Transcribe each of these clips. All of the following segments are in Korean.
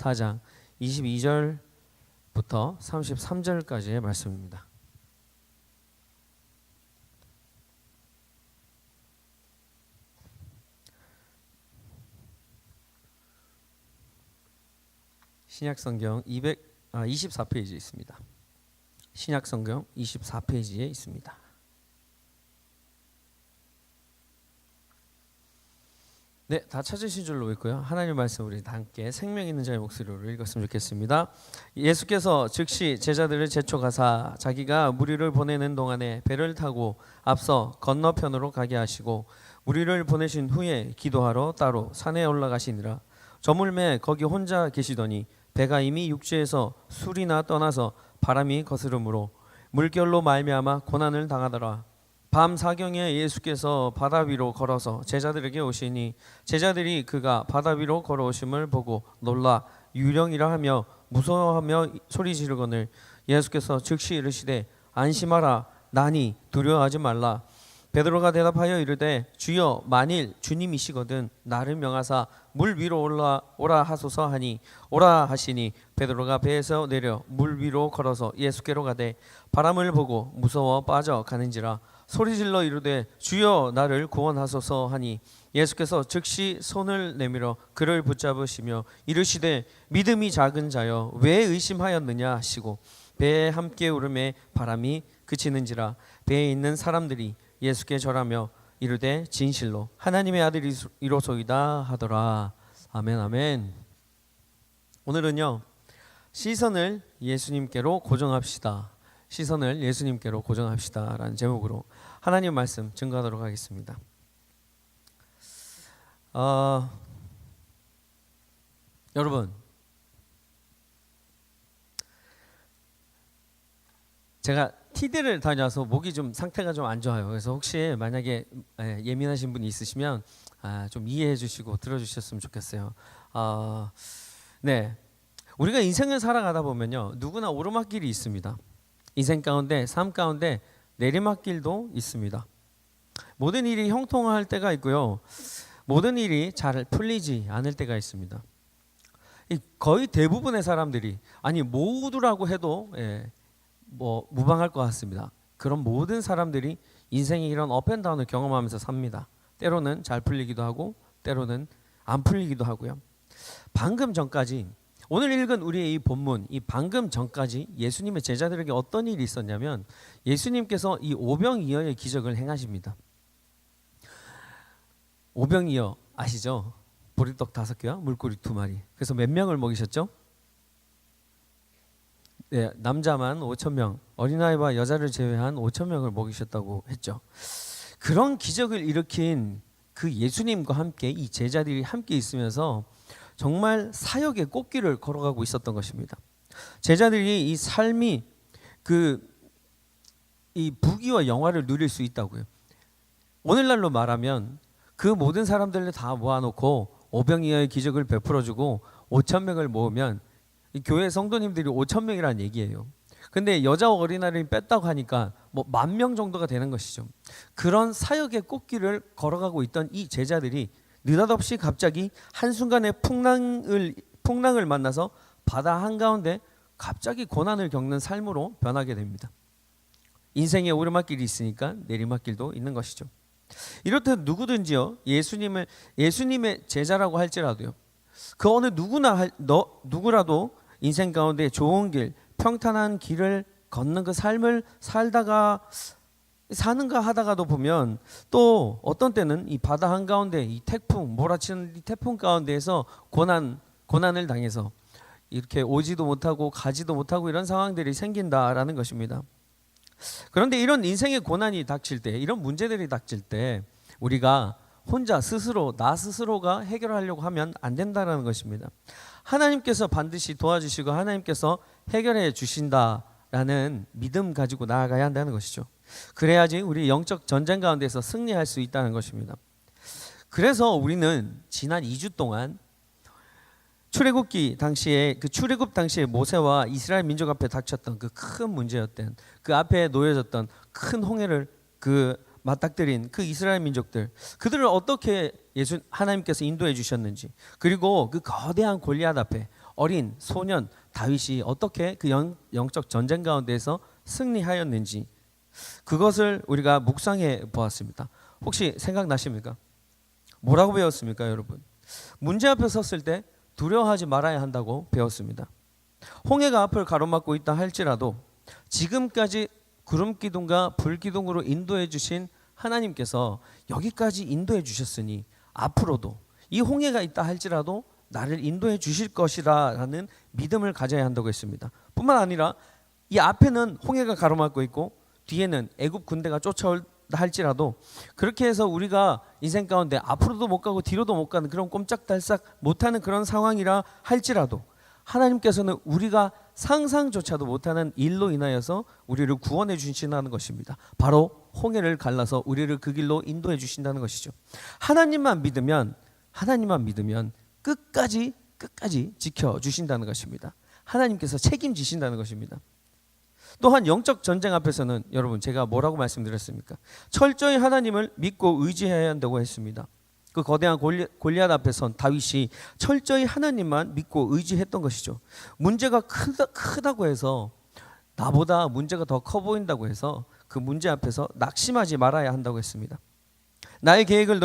4장 22절부터 33절까지의 말씀입니다. 신약성경 24페이지에 있습니다. 신약성경 24페이지에 있습니다. 네, 다 찾으신 줄로 있고요. 하나님 말씀 우리 다 함께 생명 있는 자의 목소리로 읽었으면 좋겠습니다. 예수께서 즉시 제자들을 재촉하사 자기가 무리를 보내는 동안에 배를 타고 앞서 건너편으로 가게 하시고 무리를 보내신 후에 기도하러 따로 산에 올라가시니라. 저물매 거기 혼자 계시더니 배가 이미 육지에서 술이나 떠나서 바람이 거스름으로 물결로 말미암아 고난을 당하더라. 밤 사경에 예수께서 바다 위로 걸어서 제자들에게 오시니 제자들이 그가 바다 위로 걸어오심을 보고 놀라 유령이라 하며 무서워하며 소리 지르거늘 예수께서 즉시 이르시되 안심하라 나니 두려워하지 말라. 베드로가 대답하여 이르되 주여 만일 주님이시거든 나를 명하사 물 위로 오라 하소서 하니 오라 하시니 베드로가 배에서 내려 물 위로 걸어서 예수께로 가되 바람을 보고 무서워 빠져 가는지라 소리질러 이르되 주여 나를 구원하소서 하니 예수께서 즉시 손을 내밀어 그를 붙잡으시며 이르시되 믿음이 작은 자여 왜 의심하였느냐 하시고 배에 함께 오름에 바람이 그치는지라 배에 있는 사람들이 예수께 절하며 이르되 진실로 하나님의 아들이로소이다 하더라. 아멘 아멘. 오늘은요 시선을 예수님께로 고정합시다. 시선을 예수님께로 고정합시다 라는 제목으로 하나님 말씀 증거하도록 하겠습니다. 여러분 제가 TD를 다녀와서 목이 좀 상태가 좀 안 좋아요. 그래서 혹시 만약에 예민하신 분이 있으시면 좀 이해해 주시고 들어주셨으면 좋겠어요. 네, 우리가 인생을 살아가다 보면요 누구나 오르막길이 있습니다. 인생 가운데 삶 가운데 내리막길도 있습니다. 모든 일이 형통할 때가 있고요 모든 일이 잘 풀리지 않을 때가 있습니다. 거의 대부분의 사람들이 아니 모두라고 해도 뭐 무방할 것 같습니다. 그런 모든 사람들이 인생의 이런 업앤다운을 경험하면서 삽니다. 때로는 잘 풀리기도 하고 때로는 안 풀리기도 하고요. 방금 전까지 오늘 읽은 우리의 이 본문 이 방금 전까지 예수님의 제자들에게 어떤 일이 있었냐면 예수님께서 이 오병이어의 기적을 행하십니다. 오병이어 아시죠? 보리떡 5개와 물고기 2마리. 그래서 몇 명을 먹이셨죠? 네, 남자만 5,000명, 어린아이와 여자를 제외한 5,000명을 먹이셨다고 했죠. 그런 기적을 일으킨 그 예수님과 함께 이 제자들이 함께 있으면서 정말 사역의 꽃길을 걸어가고 있었던 것입니다. 제자들이 이 삶이 이 부귀와 영화를 누릴 수 있다고요. 오늘날로 말하면 그 모든 사람들을 다 모아놓고 오병이어의 기적을 베풀어주고 5,000명을 모으면 이 교회 성도님들이 5,000명이라는 얘기예요. 근데 여자 어린아이를 뺐다고 하니까 뭐 10,000명 정도가 되는 것이죠. 그런 사역의 꽃길을 걸어가고 있던 이 제자들이 느닷없이 갑자기 한순간에 풍랑을 만나서 바다 한가운데 갑자기 고난을 겪는 삶으로 변하게 됩니다. 인생에 오르막길이 있으니까 내리막길도 있는 것이죠. 이렇듯 누구든지요 예수님의 제자라고 할지라도요 그 어느 누구라도 인생 가운데 좋은 길 평탄한 길을 걷는 그 삶을 사는가 하다가도 보면 또 어떤 때는 이 바다 한가운데 이 태풍 몰아치는 이 태풍 가운데에서 고난을 당해서 이렇게 오지도 못하고 가지도 못하고 이런 상황들이 생긴다라는 것입니다. 그런데 이런 인생의 고난이 닥칠 때 이런 문제들이 닥칠 때 우리가 혼자 나 스스로가 해결하려고 하면 안 된다는 것입니다. 하나님께서 반드시 도와주시고 하나님께서 해결해 주신다라는 믿음 가지고 나아가야 한다는 것이죠. 그래야지 우리 영적 전쟁 가운데서 승리할 수 있다는 것입니다. 그래서 우리는 지난 2주 동안 출애굽기 당시에 출애굽 당시에 모세와 이스라엘 민족 앞에 닥쳤던 그 큰 문제였던 그 앞에 놓여졌던 큰 홍해를 맞닥뜨린 그 이스라엘 민족들 그들을 어떻게 하나님께서 인도해 주셨는지 그리고 그 거대한 골리앗 앞에 어린 소년 다윗이 어떻게 그 영적 전쟁 가운데서 승리하였는지 그것을 우리가 묵상해 보았습니다. 혹시 생각나십니까? 뭐라고 배웠습니까, 여러분? 문제 앞에 섰을 때 두려워하지 말아야 한다고 배웠습니다. 홍해가 앞을 가로막고 있다 할지라도 지금까지 구름 기둥과 불 기둥으로 인도해 주신 하나님께서 여기까지 인도해 주셨으니 앞으로도 이 홍해가 있다 할지라도 나를 인도해 주실 것이라는 믿음을 가져야 한다고 했습니다. 뿐만 아니라 이 앞에는 홍해가 가로막고 있고 뒤에는 애굽 군대가 쫓아올다 할지라도 그렇게 해서 우리가 인생 가운데 앞으로도 못 가고 뒤로도 못 가는 그런 꼼짝달싹 못하는 그런 상황이라 할지라도 하나님께서는 우리가 상상조차도 못하는 일로 인하여서 우리를 구원해 주신다는 것입니다. 바로 홍해를 갈라서 우리를 그 길로 인도해 주신다는 것이죠. 하나님만 믿으면 끝까지 지켜주신다는 것입니다. 하나님께서 책임지신다는 것입니다. 또한 영적 전쟁 앞에서는 여러분 제가 뭐라고 말씀드렸습니까? 철저히 하나님을 믿고 의지해야 한다고 했습니다. 그 거대한 골리앗 앞에 선 다윗이 철저히 하나님만 믿고 의지했던 것이죠. 문제가 크다고 해서 나보다 문제가 더 커 보인다고 해서 그 문제 앞에서 낙심하지 말아야 한다고 했습니다. 나의 계획을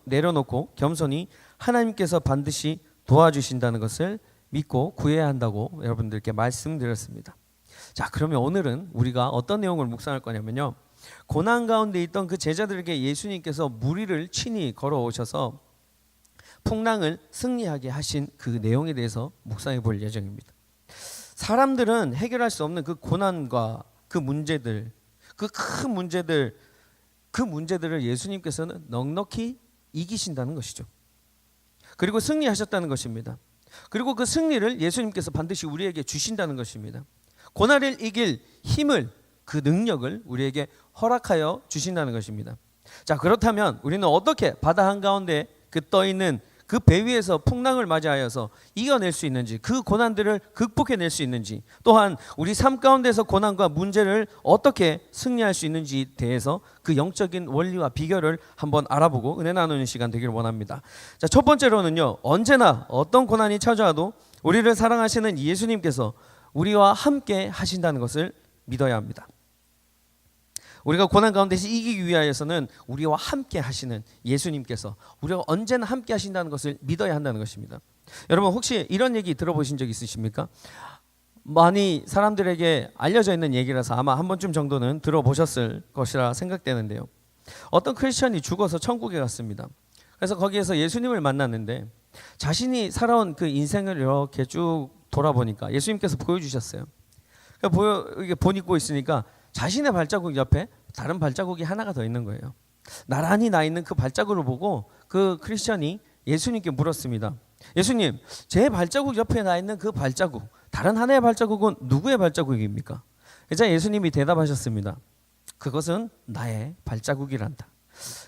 내려놓고 겸손히 하나님께서 반드시 도와주신다는 것을 믿고 구해야 한다고 여러분들께 말씀드렸습니다. 자, 그러면 오늘은 우리가 어떤 내용을 묵상할 거냐면요, 고난 가운데 있던 그 제자들에게 예수님께서 무리를 친히 걸어오셔서 풍랑을 승리하게 하신 그 내용에 대해서 묵상해 볼 예정입니다. 사람들은 해결할 수 없는 그 고난과 그 문제들, 그 큰 문제들, 그 문제들을 예수님께서는 넉넉히 이기신다는 것이죠. 그리고 승리하셨다는 것입니다. 그리고 그 승리를 예수님께서 반드시 우리에게 주신다는 것입니다. 고난을 이길 힘을, 그 능력을 우리에게 허락하여 주신다는 것입니다. 자, 그렇다면 우리는 어떻게 바다 한가운데 그 떠있는 그 배 위에서 풍랑을 맞이하여서 이겨낼 수 있는지, 그 고난들을 극복해낼 수 있는지, 또한 우리 삶 가운데서 고난과 문제를 어떻게 승리할 수 있는지에 대해서 그 영적인 원리와 비결을 한번 알아보고 은혜 나누는 시간 되기를 원합니다. 자, 첫 번째로는요, 언제나 어떤 고난이 찾아와도 우리를 사랑하시는 예수님께서 우리와 함께 하신다는 것을 믿어야 합니다. 우리가 고난 가운데서 이기기 위하여서는 우리와 함께 하시는 예수님께서 우리와 언제나 함께 하신다는 것을 믿어야 한다는 것입니다. 여러분 혹시 이런 얘기 들어보신 적 있으십니까? 많이 사람들에게 알려져 있는 얘기라서 아마 한 번쯤 정도는 들어보셨을 것이라 생각되는데요. 어떤 크리스천이 죽어서 천국에 갔습니다. 그래서 거기에서 예수님을 만났는데 자신이 살아온 그 인생을 이렇게 쭉 돌아보니까 예수님께서 보여주셨어요. 이게 본 입고 있으니까 자신의 발자국 옆에 다른 발자국이 하나가 더 있는 거예요. 나란히 나 있는 그 발자국을 보고 그 크리스천이 예수님께 물었습니다. 예수님, 제 발자국 옆에 나 있는 그 발자국, 다른 하나의 발자국은 누구의 발자국입니까? 그래서 예수님이 대답하셨습니다. 그것은 나의 발자국이란다.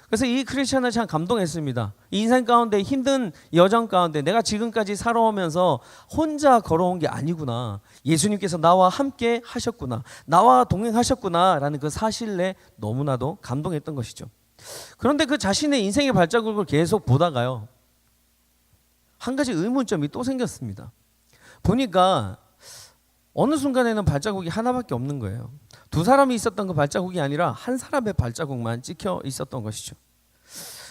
그래서 이 크리스천을 참 감동했습니다. 이 인생 가운데 힘든 여정 가운데 내가 지금까지 살아오면서 혼자 걸어온 게 아니구나. 예수님께서 나와 함께 하셨구나. 나와 동행하셨구나 라는 그 사실에 너무나도 감동했던 것이죠. 그런데 그 자신의 인생의 발자국을 계속 보다가요, 한 가지 의문점이 또 생겼습니다. 보니까 어느 순간에는 발자국이 하나밖에 없는 거예요. 두 사람이 있었던 그 발자국이 아니라 한 사람의 발자국만 찍혀 있었던 것이죠.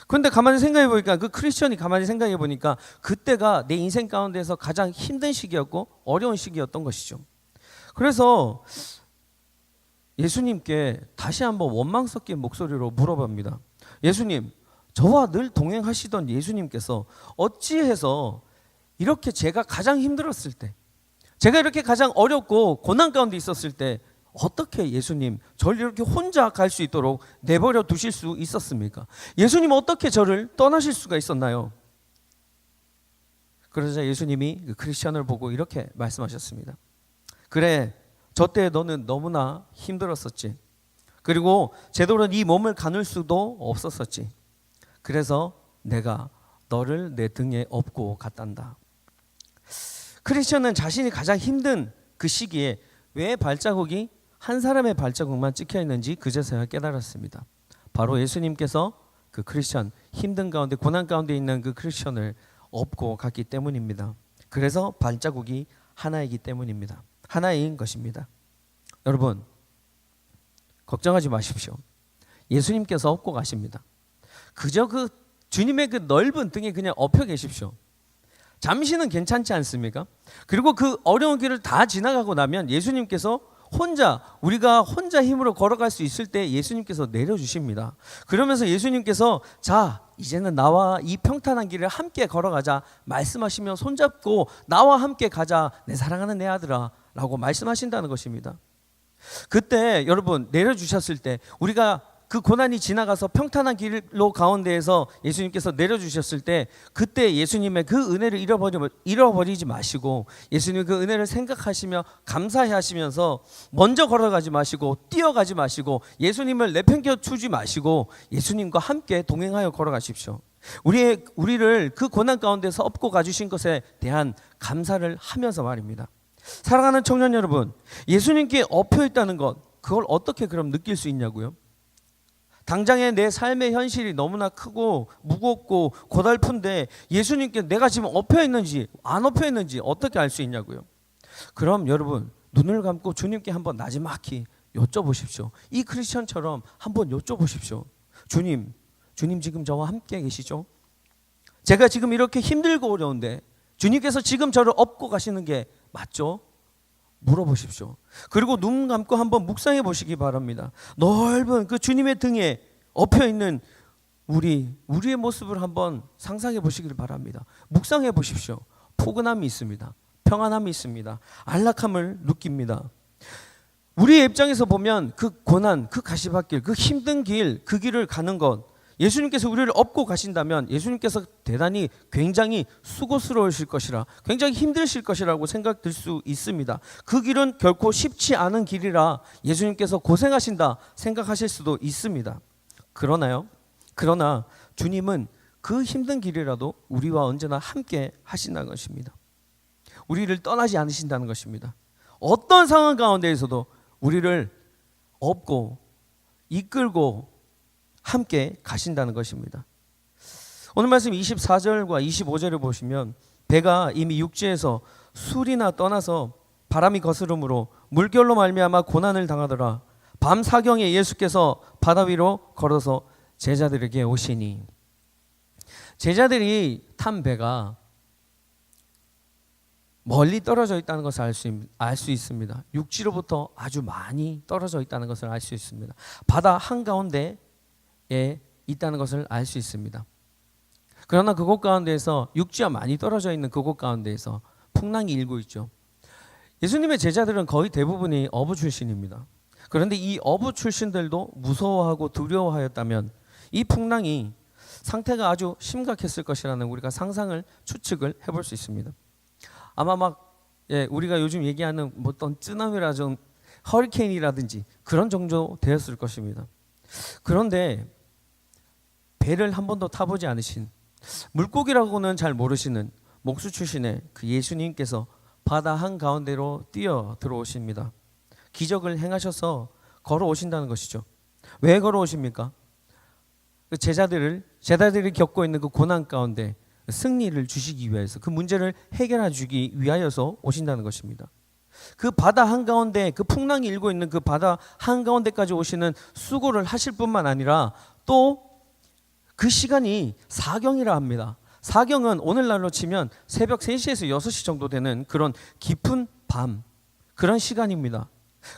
그런데 가만히 생각해 보니까 그 크리스천이 가만히 생각해 보니까 그때가 내 인생 가운데서 가장 힘든 시기였고 어려운 시기였던 것이죠. 그래서 예수님께 다시 한번 원망 섞인 목소리로 물어봅니다. 예수님, 저와 늘 동행하시던 예수님께서 어찌해서 이렇게 제가 가장 힘들었을 때, 제가 이렇게 가장 어렵고 고난 가운데 있었을 때 어떻게 예수님 저를 이렇게 혼자 갈 수 있도록 내버려 두실 수 있었습니까? 예수님 어떻게 저를 떠나실 수가 있었나요? 그러자 예수님이 그 크리스천을 보고 이렇게 말씀하셨습니다. 그래, 저 때 너는 너무나 힘들었었지. 그리고 제대로 네 몸을 가눌 수도 없었었지. 그래서 내가 너를 내 등에 업고 갔단다. 크리스천은 자신이 가장 힘든 그 시기에 왜 발자국이 한 사람의 발자국만 찍혀 있는지 그제서야 깨달았습니다. 바로 예수님께서 그 크리스천, 힘든 가운데 고난 가운데 있는 그 크리스천을 업고 갔기 때문입니다. 그래서 발자국이 하나이기 때문입니다. 하나인 것입니다. 여러분, 걱정하지 마십시오. 예수님께서 업고 가십니다. 그저 그 주님의 그 넓은 등에 그냥 엎여 계십시오. 잠시는 괜찮지 않습니까? 그리고 그 어려운 길을 다 지나가고 나면 예수님께서 우리가 혼자 힘으로 걸어갈 수 있을 때 예수님께서 내려주십니다. 그러면서 예수님께서 자, 이제는 나와 이 평탄한 길을 함께 걸어가자 말씀하시며 손잡고 나와 함께 가자 내 사랑하는 내 아들아 라고 말씀하신다는 것입니다. 그때 여러분 내려주셨을 때 우리가 그 고난이 지나가서 평탄한 길로 가운데에서 예수님께서 내려주셨을 때 그때 예수님의 그 은혜를 잃어버리지 마시고 예수님의 그 은혜를 생각하시며 감사해 하시면서 먼저 걸어가지 마시고 뛰어가지 마시고 예수님을 내팽겨 두지 마시고 예수님과 함께 동행하여 걸어가십시오. 우리를 그 고난 가운데서 업고 가주신 것에 대한 감사를 하면서 말입니다. 사랑하는 청년 여러분, 예수님께 엎여 있다는 것 그걸 어떻게 그럼 느낄 수 있냐고요? 당장의 내 삶의 현실이 너무나 크고 무겁고 고달픈데 예수님께 내가 지금 엎여 있는지 안 엎여 있는지 어떻게 알 수 있냐고요? 그럼 여러분 눈을 감고 주님께 한번 나지막히 여쭤보십시오. 이 크리스천처럼 한번 여쭤보십시오. 주님 지금 저와 함께 계시죠? 제가 지금 이렇게 힘들고 어려운데 주님께서 지금 저를 업고 가시는 게 맞죠? 물어보십시오. 그리고 눈 감고 한번 묵상해 보시기 바랍니다. 넓은 그 주님의 등에 엎여 있는 우리의 모습을 한번 상상해 보시길 바랍니다. 묵상해 보십시오. 포근함이 있습니다. 평안함이 있습니다. 안락함을 느낍니다. 우리의 입장에서 보면 그 고난, 그 가시밭길, 그 힘든 길, 그 길을 가는 것 예수님께서 우리를 업고 가신다면 예수님께서 대단히 굉장히 수고스러우실 것이라 굉장히 힘드실 것이라고 생각될 수 있습니다. 그 길은 결코 쉽지 않은 길이라 예수님께서 고생하신다 생각하실 수도 있습니다. 그러나 주님은 그 힘든 길이라도 우리와 언제나 함께 하신다는 것입니다. 우리를 떠나지 않으신다는 것입니다. 어떤 상황 가운데에서도 우리를 업고 이끌고 함께 가신다는 것입니다. 오늘 말씀 24절과 25절을 보시면 배가 이미 육지에서 술이나 떠나서 바람이 거스름으로 물결로 말미암아 고난을 당하더라. 밤 사경에 예수께서 바다 위로 걸어서 제자들에게 오시니 제자들이 탄 배가 멀리 떨어져 있다는 것을 알 수 있습니다. 육지로부터 아주 많이 떨어져 있다는 것을 알 수 있습니다. 바다 한가운데 있다는 것을 알 수 있습니다. 그러나 그곳 가운데에서 육지와 많이 떨어져 있는 그곳 가운데에서 풍랑이 일고 있죠. 예수님의 제자들은 거의 대부분이 어부 출신입니다. 그런데 이 어부 출신들도 무서워하고 두려워하였다면 이 풍랑이 상태가 아주 심각했을 것이라는 우리가 추측을 해볼 수 있습니다. 아마 우리가 요즘 얘기하는 어떤 쓰나미라든지 허리케인이라든지 그런 정도 되었을 것입니다. 그런데 배를 한 번도 타보지 않으신 물고기라고는 잘 모르시는 목수 출신의 그 예수님께서 바다 한가운데로 뛰어 들어오십니다. 기적을 행하셔서 걸어오신다는 것이죠. 왜 걸어오십니까? 그 제자들이 겪고 있는 그 고난 가운데 승리를 주시기 위해서 그 문제를 해결해 주기 위하여서 오신다는 것입니다. 그 바다 한가운데 그 풍랑이 일고 있는 그 바다 한가운데까지 오시는 수고를 하실 뿐만 아니라 또 그 시간이 사경이라 합니다. 사경은 오늘날로 치면 새벽 3시에서 6시 정도 되는 그런 깊은 밤 그런 시간입니다.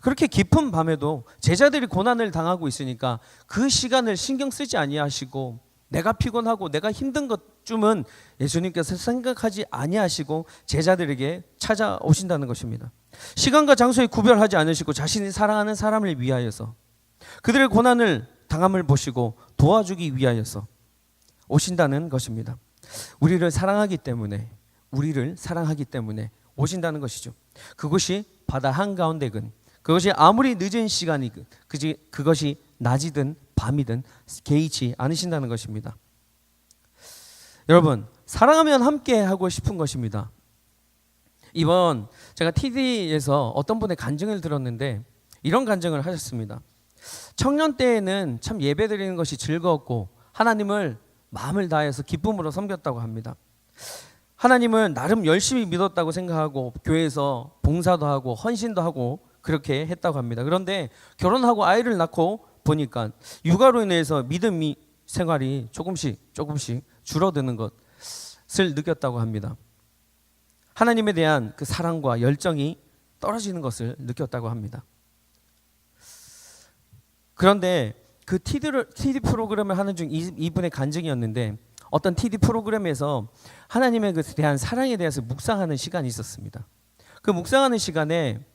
그렇게 깊은 밤에도 제자들이 고난을 당하고 있으니까 그 시간을 신경 쓰지 아니하시고 내가 피곤하고 내가 힘든 것쯤은 예수님께서 생각하지 아니하시고 제자들에게 찾아오신다는 것입니다. 시간과 장소에 구별하지 않으시고 자신이 사랑하는 사람을 위하여서 그들의 고난을 당함을 보시고 도와주기 위하여서 오신다는 것입니다. 우리를 사랑하기 때문에 오신다는 것이죠. 그것이 바다 한가운데든 그것이 아무리 늦은 시간이든 그것이 낮이든 밤이든 개의치 않으신다는 것입니다. 여러분, 사랑하면 함께 하고 싶은 것입니다. 이번 제가 TV에서 어떤 분의 간증을 들었는데 이런 간증을 하셨습니다. 청년 때에는 참 예배드리는 것이 즐거웠고 하나님을 마음을 다해서 기쁨으로 섬겼다고 합니다. 하나님을 나름 열심히 믿었다고 생각하고 교회에서 봉사도 하고 헌신도 하고 그렇게 했다고 합니다. 그런데 결혼하고 아이를 낳고 보니까 육아로 인해서 믿음이 생활이 조금씩 줄어드는 것을 느꼈다고 합니다. 하나님에 대한 그 사랑과 열정이 떨어지는 것을 느꼈다고 합니다. 그런데 그 TD 프로그램을 하는 중 이분의 간증이었는데, 어떤 TD 프로그램에서 하나님에 대한 사랑에 대해서 묵상하는 시간이 있었습니다. 그 묵상하는 시간에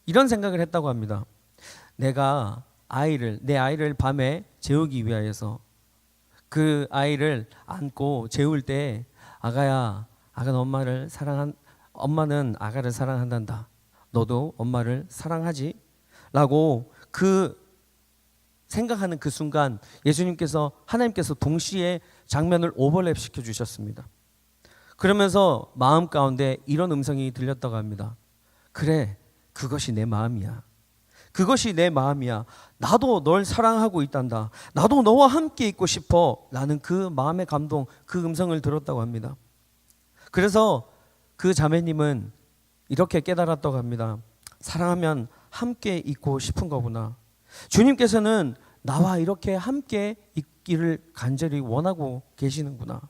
이런 생각을 했다고 합니다. 내가 내 아이를 밤에 재우기 위하여서 그 아이를 안고 재울 때, 아가야, 아가는 엄마는 아가를 사랑한단다. 너도 엄마를 사랑하지? 라고 생각하는 그 순간 하나님께서 동시에 장면을 오버랩 시켜주셨습니다. 그러면서 마음 가운데 이런 음성이 들렸다고 합니다. 그래, 그것이 내 마음이야. 그것이 내 마음이야. 나도 널 사랑하고 있단다. 나도 너와 함께 있고 싶어. 라는 그 마음의 감동, 그 음성을 들었다고 합니다. 그래서 그 자매님은 이렇게 깨달았다고 합니다. 사랑하면 함께 있고 싶은 거구나. 주님께서는 나와 이렇게 함께 있기를 간절히 원하고 계시는구나.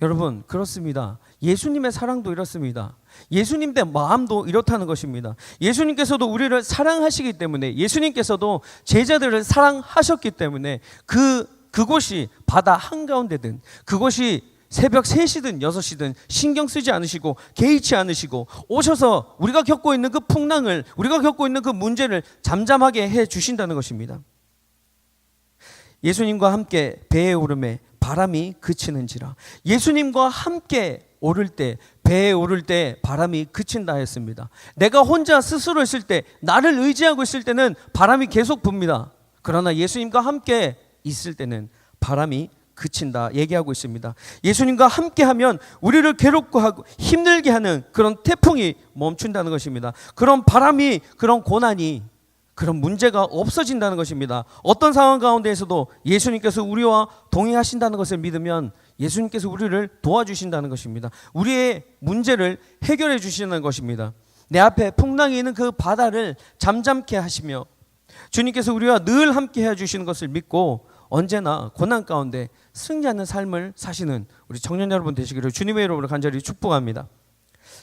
여러분, 그렇습니다. 예수님의 사랑도 이렇습니다. 예수님의 마음도 이렇다는 것입니다. 예수님께서도 우리를 사랑하시기 때문에, 예수님께서도 제자들을 사랑하셨기 때문에 그곳이 바다 한가운데든, 그곳이 새벽 3시든 6시든 신경 쓰지 않으시고 개의치 않으시고 오셔서 우리가 겪고 있는 그 풍랑을, 우리가 겪고 있는 그 문제를 잠잠하게 해 주신다는 것입니다. 예수님과 함께 배에 오름에 바람이 그치는지라. 예수님과 함께 오를 때, 배에 오를 때 바람이 그친다 했습니다. 내가 혼자 스스로 있을 때, 나를 의지하고 있을 때는 바람이 계속 붑니다. 그러나 예수님과 함께 있을 때는 바람이 그친다 얘기하고 있습니다. 예수님과 함께하면 우리를 괴롭고 하고 힘들게 하는 그런 태풍이 멈춘다는 것입니다. 그런 바람이, 그런 고난이, 그런 문제가 없어진다는 것입니다. 어떤 상황 가운데에서도 예수님께서 우리와 동행하신다는 것을 믿으면 예수님께서 우리를 도와주신다는 것입니다. 우리의 문제를 해결해 주시는 것입니다. 내 앞에 풍랑이 있는 그 바다를 잠잠케 하시며 주님께서 우리와 늘 함께 해주시는 것을 믿고 언제나 고난 가운데 승리하는 삶을 사시는 우리 청년 여러분 되시기를 주님의 이름으로 간절히 축복합니다.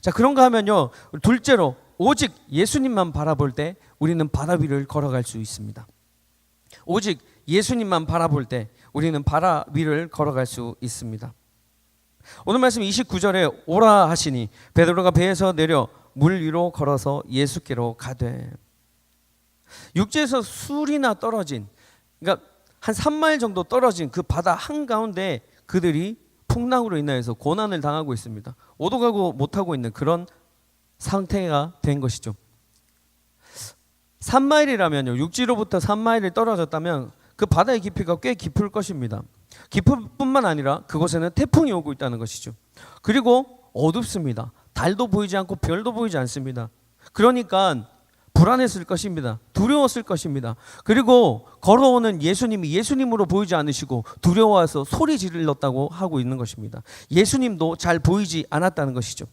자, 그런가 하면요, 둘째로 오직 예수님만 바라볼 때 우리는 바다 위를 걸어갈 수 있습니다. 오직 예수님만 바라볼 때 우리는 바다 위를 걸어갈 수 있습니다. 오늘 말씀 29절에 오라 하시니 베드로가 배에서 내려 물 위로 걸어서 예수께로 가되. 육지에서 수리나 떨어진, 그러니까 한 3마일 정도 떨어진 그 바다 한가운데 그들이 풍랑으로 인하여서 고난을 당하고 있습니다. 오도 가고 못하고 있는 그런 상태가 된 것이죠. 3마일이라면요, 육지로부터 3마일이 떨어졌다면 그 바다의 깊이가 꽤 깊을 것입니다. 깊을 뿐만 아니라 그곳에는 태풍이 오고 있다는 것이죠. 그리고 어둡습니다. 달도 보이지 않고 별도 보이지 않습니다. 그러니까 불안했을 것입니다. 두려웠을 것입니다. 그리고 걸어오는 예수님이 예수님으로 보이지 않으시고 두려워해서 소리 질렀다고 하고 있는 것입니다. 예수님도 잘 보이지 않았다는 것이죠.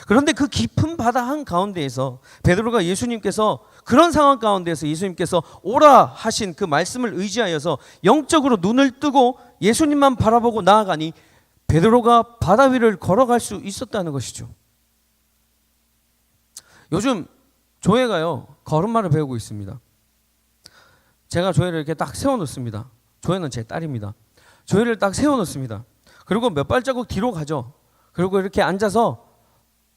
그런데 그 깊은 바다 한가운데에서 베드로가 예수님께서, 그런 상황 가운데에서 예수님께서 오라 하신 그 말씀을 의지하여서 영적으로 눈을 뜨고 예수님만 바라보고 나아가니 베드로가 바다 위를 걸어갈 수 있었다는 것이죠. 요즘 조회가요, 걸음마를 배우고 있습니다. 제가 조회를 이렇게 딱 세워놓습니다. 조회는 제 딸입니다. 조회를 딱 세워놓습니다. 그리고 몇 발자국 뒤로 가죠. 그리고 이렇게 앉아서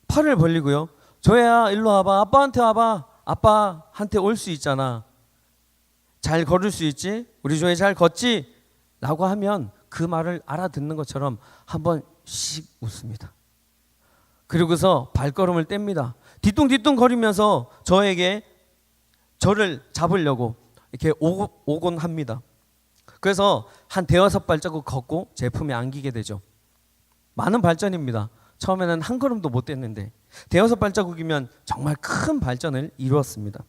팔을 벌리고요. 조회야, 일로 와봐. 아빠한테 와봐. 아빠한테 올 수 있잖아. 잘 걸을 수 있지? 우리 조회 잘 걷지? 라고 하면 그 말을 알아듣는 것처럼 한 번씩 웃습니다. 그리고서 발걸음을 뗍니다. 뒤뚱뒤뚱 거리면서 저를 잡으려고 이렇게 오곤 합니다. 그래서 한 5발자국 걷고 제 품에 안기게 되죠. 많은 발전입니다. 처음에는 한 걸음도 못 뗐는데 5발자국이면 정말 큰 발전을 이루었습니다.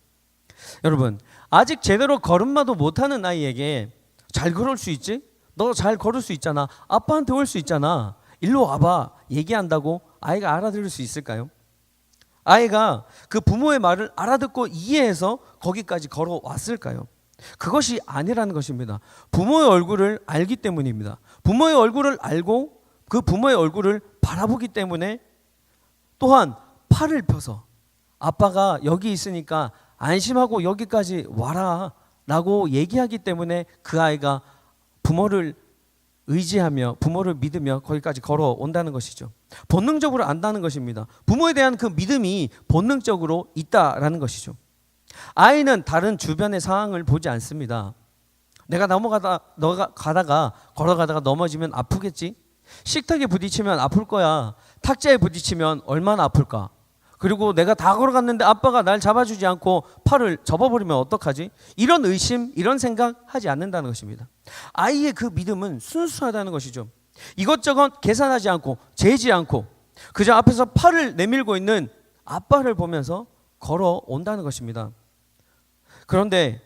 여러분, 아직 제대로 걸음마도 못하는 아이에게 잘 걸을 수 있지? 너 잘 걸을 수 있잖아. 아빠한테 올 수 있잖아. 일로 와봐. 얘기한다고 아이가 알아들을 수 있을까요? 아이가 그 부모의 말을 알아듣고 이해해서 거기까지 걸어왔을까요? 그것이 아니라는 것입니다. 부모의 얼굴을 알기 때문입니다. 부모의 얼굴을 알고 그 부모의 얼굴을 바라보기 때문에 또한 팔을 펴서 아빠가 여기 있으니까 안심하고 여기까지 와라 라고 얘기하기 때문에 그 아이가 부모를 의지하며 부모를 믿으며 거기까지 걸어온다는 것이죠. 본능적으로 안다는 것입니다. 부모에 대한 그 믿음이 본능적으로 있다라는 것이죠. 아이는 다른 주변의 상황을 보지 않습니다. 내가 걸어가다가 넘어지면 아프겠지? 식탁에 부딪히면 아플 거야. 탁자에 부딪히면 얼마나 아플까? 그리고 내가 다 걸어갔는데 아빠가 날 잡아주지 않고 팔을 접어버리면 어떡하지? 이런 의심, 이런 생각 하지 않는다는 것입니다. 아이의 그 믿음은 순수하다는 것이죠. 이것저것 계산하지 않고 재지 않고 그저 앞에서 팔을 내밀고 있는 아빠를 보면서 걸어온다는 것입니다. 그런데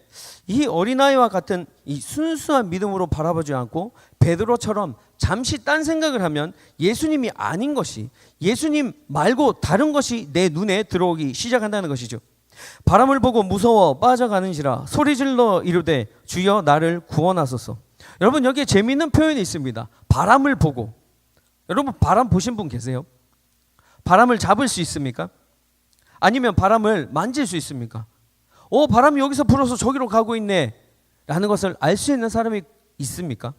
이 어린아이와 같은 이 순수한 믿음으로 바라보지 않고 베드로처럼 잠시 딴 생각을 하면 예수님이 아닌 것이, 예수님 말고 다른 것이 내 눈에 들어오기 시작한다는 것이죠. 바람을 보고 무서워 빠져가는지라 소리질러 이르되 주여 나를 구원하소서. 여러분 여기에 재미있는 표현이 있습니다. 바람을 보고. 여러분 바람 보신 분 계세요? 바람을 잡을 수 있습니까? 아니면 바람을 만질 수 있습니까? 바람이 여기서 불어서 저기로 가고 있네 라는 것을 알 수 있는 사람이 있습니까?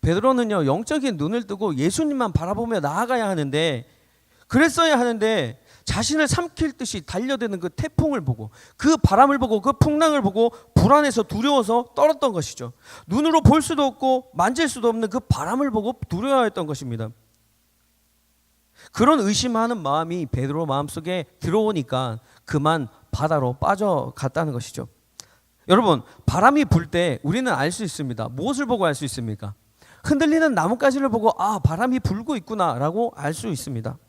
베드로는요 영적인 눈을 뜨고 예수님만 바라보며 나아가야 하는데, 그랬어야 하는데 자신을 삼킬 듯이 달려드는 그 태풍을 보고 그 바람을 보고 그 풍랑을 보고 불안해서 두려워서 떨었던 것이죠. 눈으로 볼 수도 없고 만질 수도 없는 그 바람을 보고 두려워했던 것입니다. 그런 의심하는 마음이 베드로 마음속에 들어오니까 그만 바다로 빠져갔다는 것이죠. 여러분 바람이 불 때 우리는 알 수 있습니다. 무엇을 보고 알 수 있습니까? 흔들리는 나뭇가지를 보고 바람이 불고 있구나 라고 알 수 있습니다.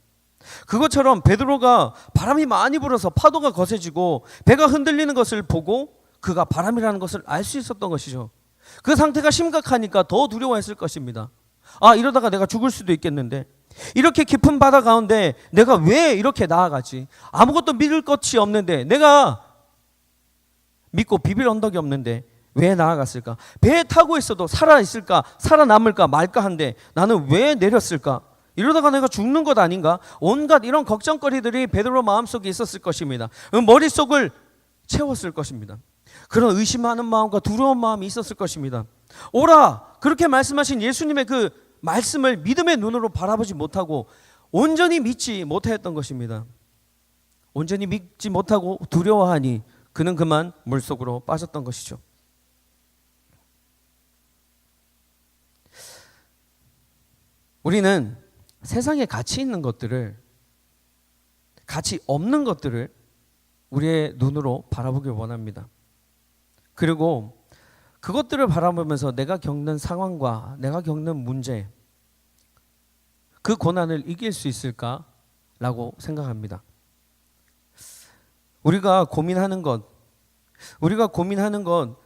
그것처럼 베드로가 바람이 많이 불어서 파도가 거세지고 배가 흔들리는 것을 보고 그가 바람이라는 것을 알 수 있었던 것이죠. 그 상태가 심각하니까 더 두려워했을 것입니다. 이러다가 내가 죽을 수도 있겠는데, 이렇게 깊은 바다 가운데 내가 왜 이렇게 나아가지? 아무것도 믿을 것이 없는데, 내가 믿고 비빌 언덕이 없는데 왜 나아갔을까? 배에 타고 있어도 살아있을까? 살아남을까 말까 한데 나는 왜 내렸을까? 이러다가 내가 죽는 것 아닌가? 온갖 이런 걱정거리들이 베드로 마음속에 있었을 것입니다. 머릿속을 채웠을 것입니다. 그런 의심하는 마음과 두려운 마음이 있었을 것입니다. 오라! 그렇게 말씀하신 예수님의 그 말씀을 믿음의 눈으로 바라보지 못하고 온전히 믿지 못했던 것입니다. 온전히 믿지 못하고 두려워하니 그는 그만 물속으로 빠졌던 것이죠. 우리는 세상에 가치 있는 것들을, 가치 없는 것들을 우리의 눈으로 바라보길 원합니다. 그리고 그것들을 바라보면서 내가 겪는 상황과 내가 겪는 문제, 그 고난을 이길 수 있을까라고 생각합니다. 우리가 고민하는 것,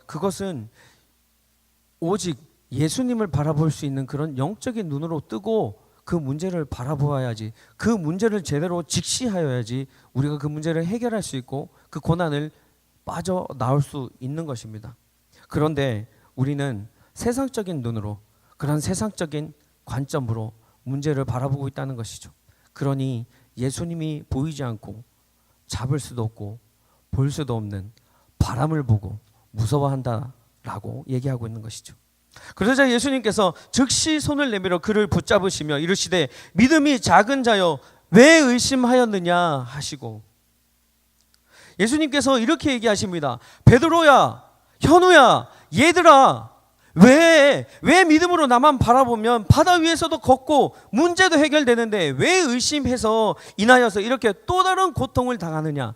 그것은 오직 예수님을 바라볼 수 있는 그런 영적인 눈으로 뜨고 그 문제를 바라보아야지, 그 문제를 제대로 직시하여야지 우리가 그 문제를 해결할 수 있고 그 고난을 빠져나올 수 있는 것입니다. 그런데 우리는 세상적인 눈으로, 그런 세상적인 관점으로 문제를 바라보고 있다는 것이죠. 그러니 예수님이 보이지 않고 잡을 수도 없고 볼 수도 없는 바람을 보고 무서워한다라고 얘기하고 있는 것이죠. 그러자 예수님께서 즉시 손을 내밀어 그를 붙잡으시며 이르시되 믿음이 작은 자여 왜 의심하였느냐 하시고, 예수님께서 이렇게 얘기하십니다. 베드로야, 현우야, 얘들아, 왜 믿음으로 나만 바라보면 바다 위에서도 걷고 문제도 해결되는데 왜 의심해서 인하여서 이렇게 또 다른 고통을 당하느냐?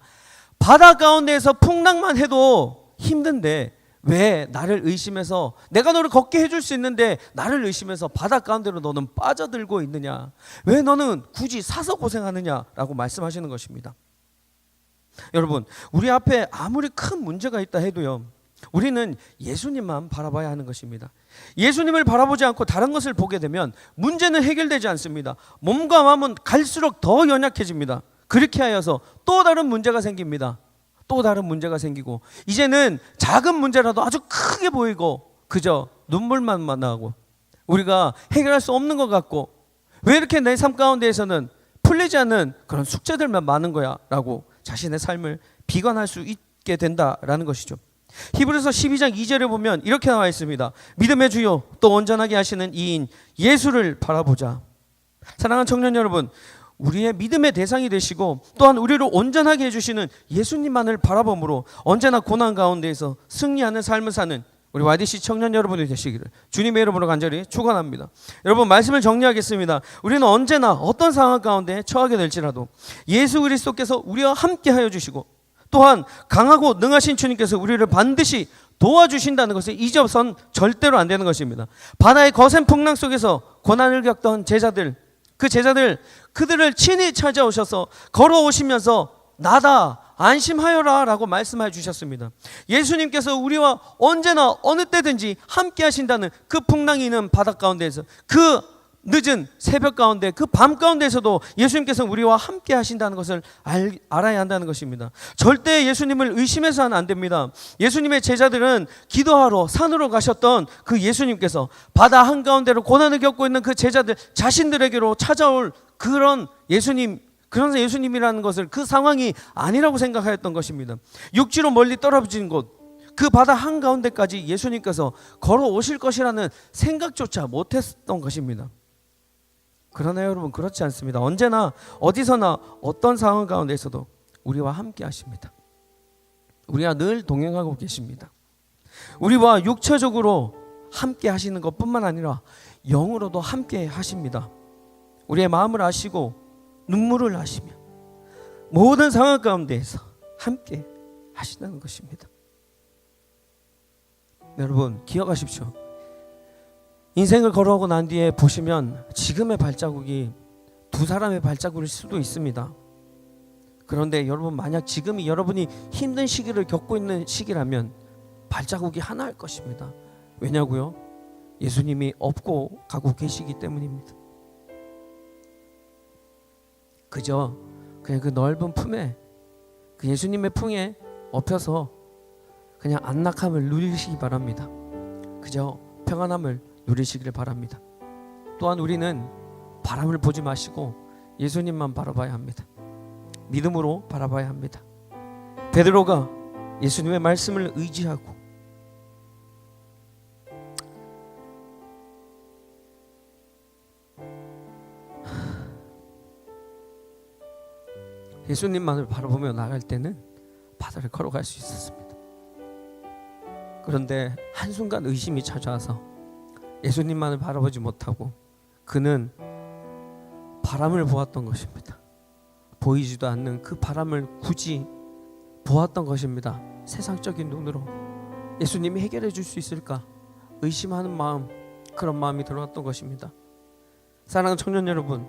바다 가운데에서 풍랑만 해도 힘든데 왜 나를 의심해서, 내가 너를 걷게 해줄 수 있는데 나를 의심해서 바다 가운데로 너는 빠져들고 있느냐? 왜 너는 굳이 사서 고생하느냐라고 말씀하시는 것입니다. 여러분, 우리 앞에 아무리 큰 문제가 있다 해도요, 우리는 예수님만 바라봐야 하는 것입니다. 예수님을 바라보지 않고 다른 것을 보게 되면 문제는 해결되지 않습니다. 몸과 마음은 갈수록 더 연약해집니다. 그렇게 하여서 또 다른 문제가 생깁니다. 또 다른 문제가 생기고 이제는 작은 문제라도 아주 크게 보이고 그저 눈물만 나고 우리가 해결할 수 없는 것 같고 왜 이렇게 내 삶 가운데에서는 풀리지 않는 그런 숙제들만 많은 거야 라고 자신의 삶을 비관할 수 있게 된다라는 것이죠. 히브리서 12장 2절에 보면 이렇게 나와 있습니다. 믿음의 주요 또 온전하게 하시는 이인 예수를 바라보자. 사랑하는 청년 여러분, 우리의 믿음의 대상이 되시고 또한 우리를 온전하게 해주시는 예수님만을 바라봄으로 언제나 고난 가운데에서 승리하는 삶을 사는 우리 YDC 청년 여러분이 되시기를 주님의 이름으로 간절히 축원합니다. 여러분, 말씀을 정리하겠습니다. 우리는 언제나 어떤 상황 가운데 처하게 될지라도 예수 그리스도께서 우리와 함께 하여 주시고 또한 강하고 능하신 주님께서 우리를 반드시 도와주신다는 것을 잊어선 절대로 안 되는 것입니다. 바다의 거센 풍랑 속에서 고난을 겪던 제자들, 그들을 친히 찾아오셔서 걸어오시면서 나다 안심하여라 라고 말씀해 주셨습니다. 예수님께서 우리와 언제나 어느 때든지 함께 하신다는 그 풍랑이 있는 바다 가운데에서 그 늦은 새벽 가운데 그 밤 가운데에서도 예수님께서 우리와 함께 하신다는 것을 알아야 한다는 것입니다. 절대 예수님을 의심해서는 안 됩니다. 예수님의 제자들은 기도하러 산으로 가셨던 그 예수님께서 바다 한가운데로 고난을 겪고 있는 그 제자들 자신들에게로 찾아올 그런 예수님이라는 것을 그 상황이 아니라고 생각하였던 것입니다. 육지로 멀리 떨어진 곳 그 바다 한가운데까지 예수님께서 걸어오실 것이라는 생각조차 못했던 것입니다. 그러나 여러분, 그렇지 않습니다. 언제나 어디서나 어떤 상황 가운데서도 우리와 함께 하십니다. 우리와 늘 동행하고 계십니다. 우리와 육체적으로 함께 하시는 것뿐만 아니라 영으로도 함께 하십니다. 우리의 마음을 아시고 눈물을 아시며 모든 상황 가운데에서 함께 하신다는 것입니다. 여러분, 기억하십시오. 인생을 걸어오고 난 뒤에 보시면 지금의 발자국이 두 사람의 발자국일 수도 있습니다. 그런데 여러분, 만약 지금이 여러분이 힘든 시기를 겪고 있는 시기라면 발자국이 하나일 것입니다. 왜냐고요? 예수님이 업고 가고 계시기 때문입니다. 그냥 그 넓은 품에, 그 예수님의 품에 엎여서 그냥 안락함을 누리시기 바랍니다. 그저 평안함을 누리시기를 바랍니다. 또한 우리는 바람을 보지 마시고 예수님만 바라봐야 합니다. 믿음으로 바라봐야 합니다. 베드로가 예수님의 말씀을 의지하고 예수님만을 바라보며 나갈 때는 바다를 걸어갈 수 있었습니다. 그런데 한순간 의심이 찾아와서 예수님만을 바라보지 못하고 그는 바람을 보았던 것입니다. 보이지도 않는 그 바람을 굳이 보았던 것입니다. 세상적인 눈으로 예수님이 해결해 줄 수 있을까 의심하는 마음, 그런 마음이 들어왔던 것입니다. 사랑하는 청년 여러분,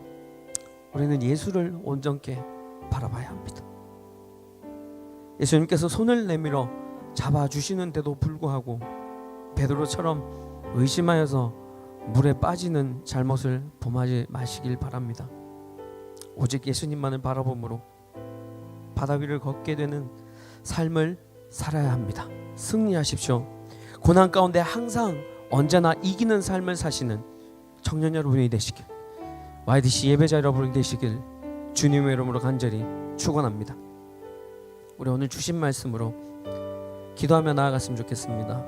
우리는 예수를 온전케 바라봐야 합니다. 예수님께서 손을 내밀어 잡아주시는데도 불구하고 베드로처럼 의심하여서 물에 빠지는 잘못을 범하지 마시길 바랍니다. 오직 예수님만을 바라봄으로 바다 위를 걷게 되는 삶을 살아야 합니다. 승리하십시오. 고난 가운데 항상 언제나 이기는 삶을 사시는 청년 여러분이 되시길, YDC 예배자 여러분이 되시길 주님의 이름으로 간절히 축원합니다. 우리 오늘 주신 말씀으로 기도하며 나아갔으면 좋겠습니다.